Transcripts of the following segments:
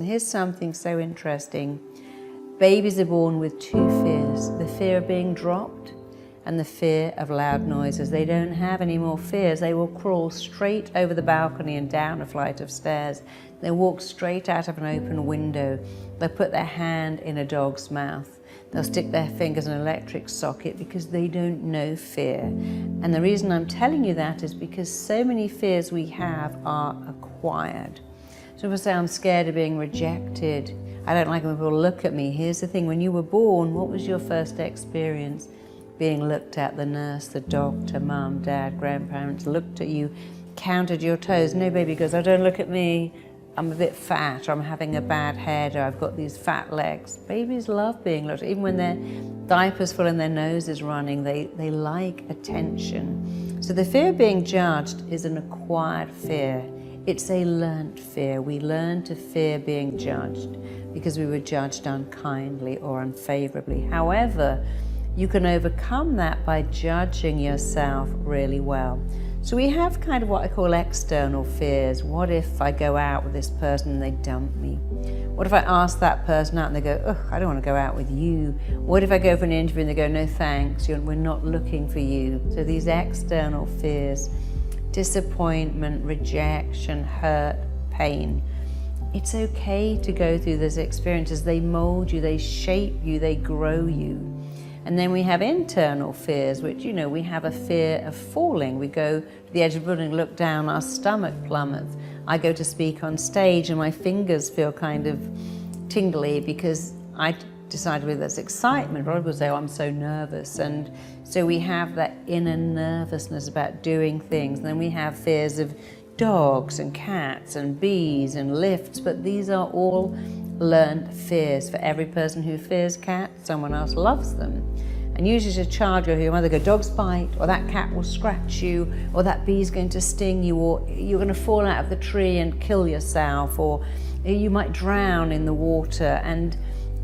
Here's something so interesting. Babies are born with two fears, the fear of being dropped and the fear of loud noises. They don't have any more fears. They will crawl straight over the balcony and down a flight of stairs. They'll walk straight out of an open window. They'll put their hand in a dog's mouth. They'll stick their fingers in an electric socket because they don't know fear. And the reason I'm telling you that is because so many fears we have are acquired. So people say, I'm scared of being rejected. I don't like when people look at me. Here's the thing, when you were born, what was your first experience? Being looked at, the nurse, the doctor, mum, dad, grandparents looked at you, counted your toes. No baby goes, oh, don't look at me. I'm a bit fat, or I'm having a bad head, or I've got these fat legs. Babies love being looked at. Even when their diaper's full and their nose is running, they like attention. So the fear of being judged is an acquired fear. It's a learnt fear. We learn to fear being judged because we were judged unkindly or unfavorably. However, you can overcome that by judging yourself really well. So we have kind of what I call external fears. What if I go out with this person and they dump me? What if I ask that person out and they go, ugh, I don't want to go out with you? What if I go for an interview and they go, no thanks, we're not looking for you? So these external fears, disappointment, rejection, hurt, pain. It's okay to go through those experiences. They mold you, they shape you, they grow you. And then we have internal fears, which, we have a fear of falling. We go to the edge of the building, look down, our stomach plummets. I go to speak on stage and my fingers feel kind of tingly because I decided whether there's excitement. A lot of people say, oh, I'm so nervous. And so we have that inner nervousness about doing things. And then we have fears of dogs and cats and bees and lifts, but these are all learned fears. For every person who fears cats, someone else loves them. And usually as a child, you'll hear your mother go, dogs bite, or that cat will scratch you, or that bee's going to sting you, or you're going to fall out of the tree and kill yourself, or you might drown in the water. And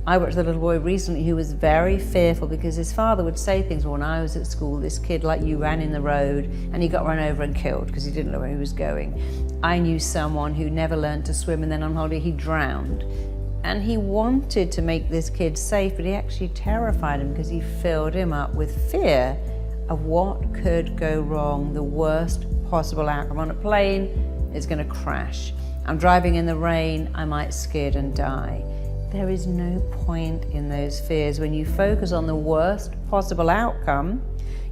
I worked with a little boy recently who was very fearful because his father would say things. Well, when I was at school, this kid like you ran in the road and he got run over and killed because he didn't know where he was going. I knew someone who never learned to swim and then on holiday he drowned. And he wanted to make this kid safe, but he actually terrified him because he filled him up with fear of what could go wrong, the worst possible outcome. On a plane, it's going to crash. I'm driving in the rain, I might skid and die. There is no point in those fears. When you focus on the worst possible outcome,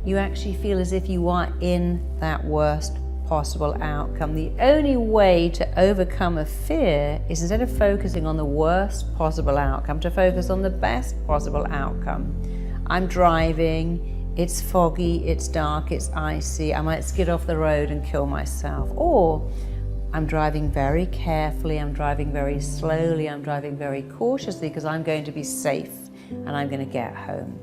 you actually feel as if you are in that worst possible outcome. The only way to overcome a fear is, instead of focusing on the worst possible outcome, to focus on the best possible outcome. I'm driving, it's foggy, it's dark, it's icy, I might skid off the road and kill myself. Or I'm driving very carefully, I'm driving very slowly, I'm driving very cautiously because I'm going to be safe and I'm going to get home.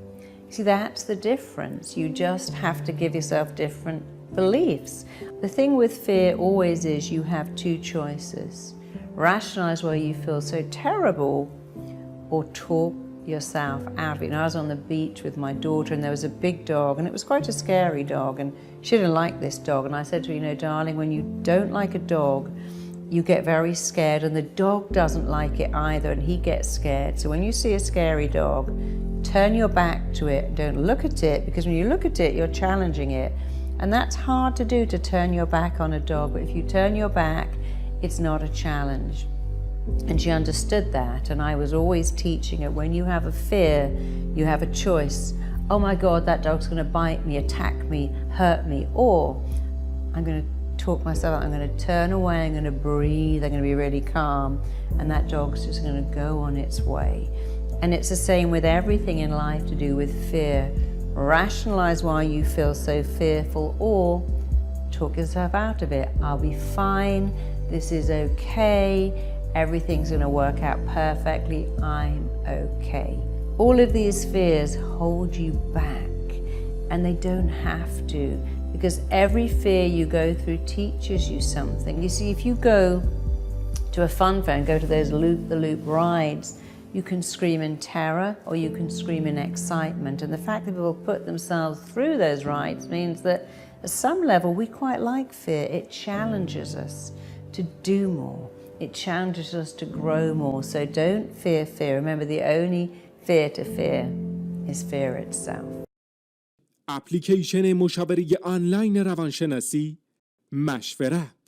See, that's the difference. You just have to give yourself different beliefs. The thing with fear always is you have two choices. Rationalize why you feel so terrible, or talk yourself out of it. I was on the beach with my daughter and there was a big dog, and it was quite a scary dog, and she didn't like this dog. And I said to her, darling, when you don't like a dog, you get very scared, and the dog doesn't like it either, and he gets scared. So when you see a scary dog, turn your back to it. Don't look at it, because when you look at it, you're challenging it. And that's hard to do, to turn your back on a dog. But if you turn your back, it's not a challenge. And she understood that. And I was always teaching her, when you have a fear, you have a choice. Oh my God, that dog's going to bite me, attack me, hurt me. Or I'm going to talk myself out, I'm going to turn away, I'm going to breathe, I'm going to be really calm. And that dog's just going to go on its way. And it's the same with everything in life to do with fear. Rationalize why you feel so fearful, or talk yourself out of it. I'll be fine, this is okay, everything's going to work out perfectly, I'm okay. All of these fears hold you back, and they don't have to, because every fear you go through teaches you something. You see, if you go to a fun fair and go to those loop-the-loop rides, you can scream in terror or you can scream in excitement. And the fact that people put themselves through those rides means that at some level we quite like fear. It challenges us to do more. It challenges us to grow more. So don't fear fear. Remember, the only fear to fear is fear itself. اپلیکیشن مشاوره آنلاین روانشناسی مشورت